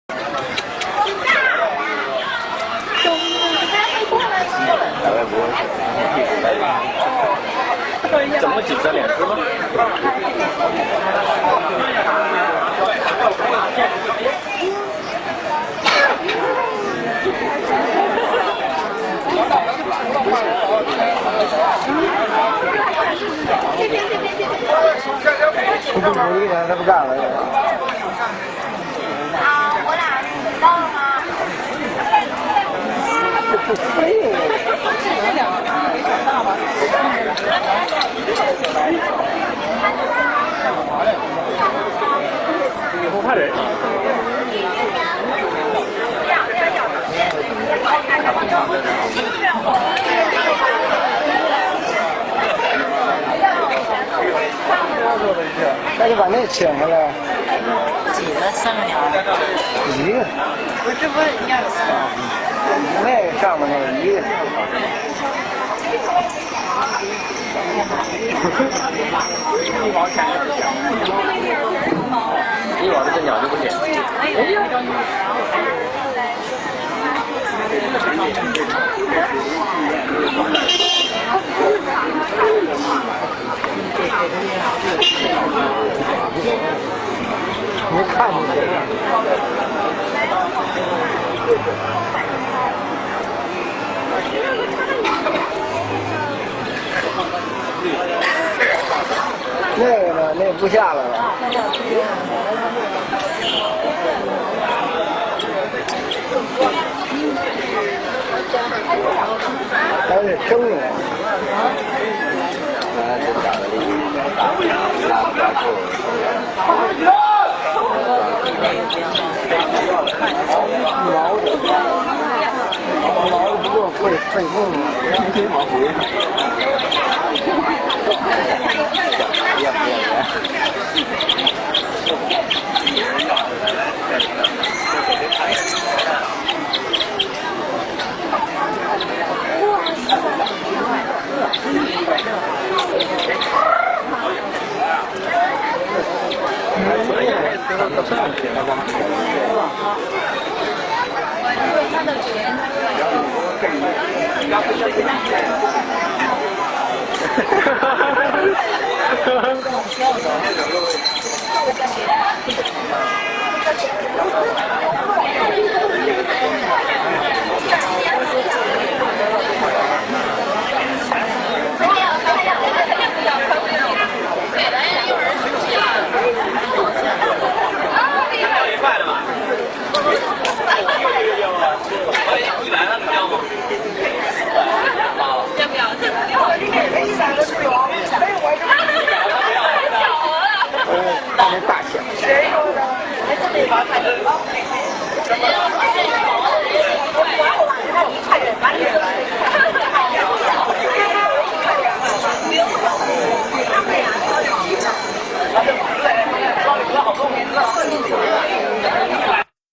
大概不会是。怎么几个脸是吗？不鼓励他，他不干了。啊，我俩到了吗？不会。不怕人。那就把那请回来。几个剩了？一个。不是不是一二三。那个上面那个一个。1毛钱。1毛的这鸟就不行。没看见这个。那个呢？那不下来了。还得蒸呢。这打的厉害，打不过。毛的不够费劲了。1毛回。大小。我